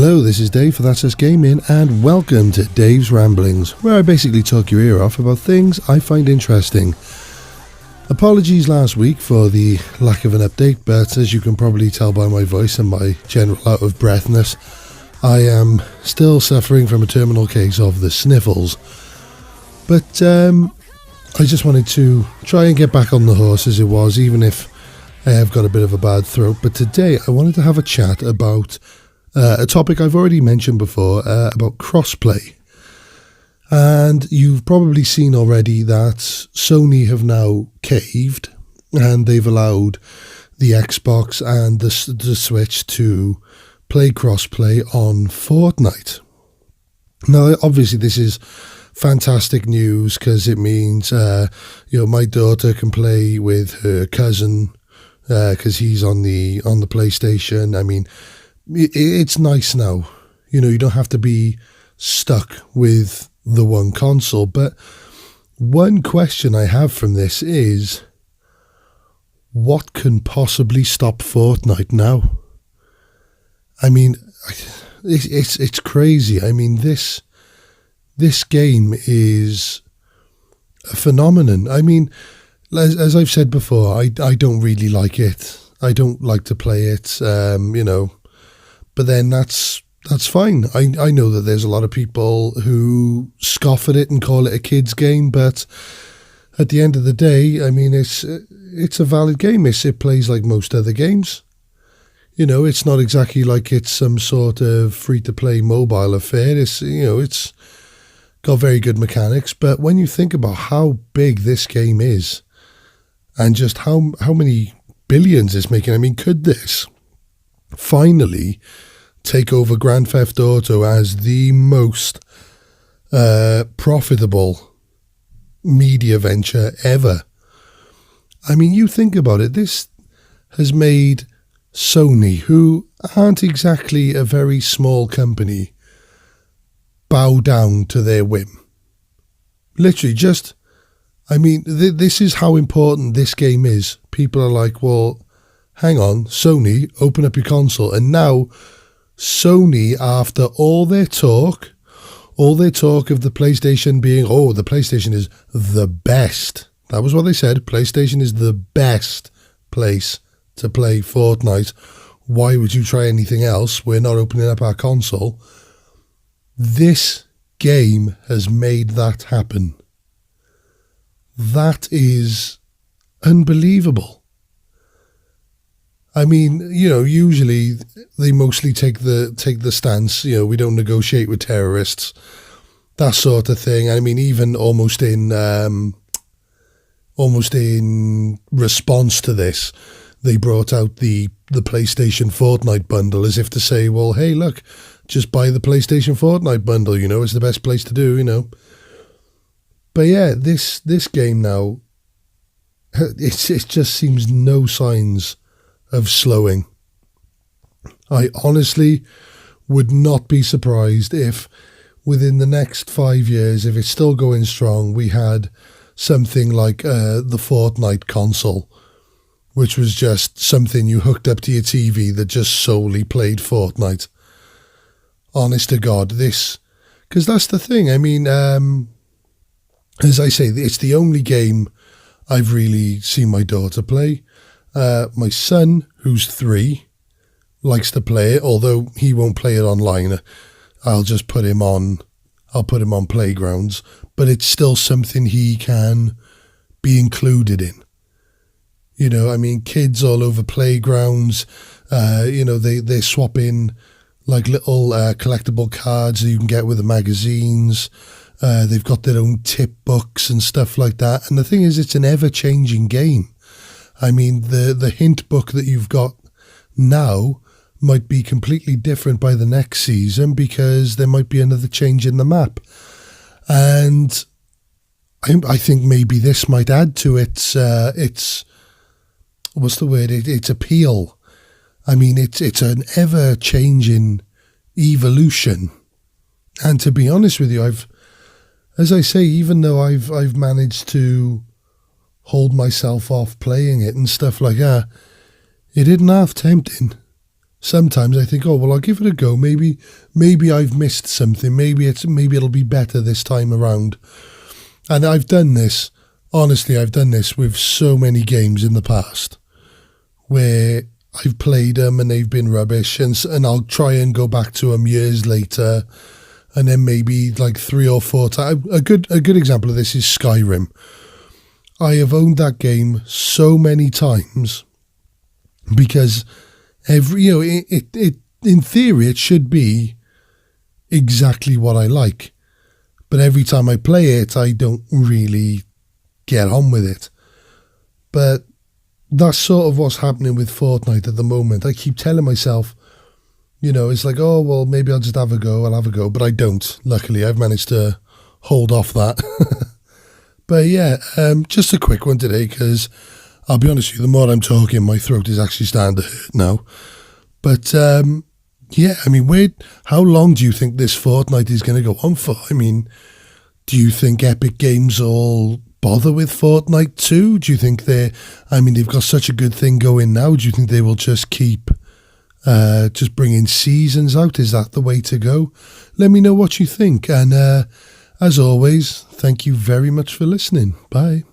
Hello, this is Dave for That's Us Gaming, and welcome to Dave's Ramblings, where I basically talk your ear off about things I find interesting. Apologies last week for the lack of an update, but as you can probably tell by my voice and my general out of breathness, I am still suffering from a terminal case of the sniffles. But I just wanted to try and get back on the horse as it was, even if I have got a bit of a bad throat. But today I wanted to have a chat about a topic I've already mentioned before, about crossplay. And you've probably seen already that Sony have now caved and they've allowed the Xbox and the Switch to play crossplay on Fortnite. Now, obviously, this is fantastic news because it means, my daughter can play with her cousin because he's on the PlayStation. I mean, it's nice now. You don't have to be stuck with the one console. But one question I have from this is, what can possibly stop Fortnite now? I mean, it's crazy. I mean, this game is a phenomenon. I mean, as I've said before, I don't really like it. I don't like to play it, But then that's fine. I know that there's a lot of people who scoff at it and call it a kid's game, but at the end of the day, I mean, it's a valid game. It plays like most other games. It's not exactly like it's some sort of free-to-play mobile affair. It's got very good mechanics, but when you think about how big this game is and just how many billions it's making, I mean, could this finally take over Grand Theft Auto as the most profitable media venture ever? I mean, you think about it, this has made Sony, who aren't exactly a very small company, bow down to their whim. Literally, this is how important this game is. People are like, well, hang on, Sony, open up your console. And now Sony, after all their talk of the PlayStation being, the PlayStation is the best. That was what they said. PlayStation is the best place to play Fortnite. Why would you try anything else? We're not opening up our console. This game has made that happen. That is unbelievable. I mean, usually they mostly take the stance, we don't negotiate with terrorists, that sort of thing. I mean, even almost in response to this, they brought out the PlayStation Fortnite bundle as if to say, well, hey, look, just buy the PlayStation Fortnite bundle, it's the best place to do, But yeah, this game now, it just seems no signs of slowing. I honestly would not be surprised if within the next 5 years, if it's still going strong, we had something like the Fortnite console, which was just something you hooked up to your TV that just solely played Fortnite. Honest to God, because that's the thing. I mean, as I say, it's the only game I've really seen my daughter play. My son, who's 3, likes to play it, although he won't play it online. I'll put him on Playgrounds, but it's still something he can be included in. I mean, kids all over Playgrounds, they're swapping like little collectible cards that you can get with the magazines. They've got their own tip books and stuff like that. And the thing is, it's an ever-changing game. I mean, the hint book that you've got now might be completely different by the next season because there might be another change in the map. And I think maybe this might add to its what's the word? Its appeal. I mean, it's an ever-changing evolution. And to be honest with you, as I say, even though I've managed to hold myself off playing it and stuff like that, it isn't half tempting. sometimes I think, oh well, I'll give it a go. Maybe I've missed something. Maybe it'll be better this time around. And I've done this. Honestly, I've done this with so many games in the past where I've played them and they've been rubbish, and I'll try and go back to them years later, and then maybe like 3 or 4 times. A good example of this is Skyrim. I have owned that game so many times because it in theory it should be exactly what I like, but every time I play it, I don't really get on with it. But that's sort of what's happening with Fortnite at the moment. I keep telling myself, it's like, oh, well, maybe I'll just have a go, but I don't. Luckily, I've managed to hold off that. But yeah, just a quick one today, because I'll be honest with you, the more I'm talking, my throat is actually starting to hurt now. But yeah, I mean, how long do you think this Fortnite is going to go on for? I mean, do you think Epic Games will bother with Fortnite 2? Do you think they've got such a good thing going now. Do you think they will just keep just bringing seasons out? Is that the way to go? Let me know what you think. And as always, thank you very much for listening. Bye.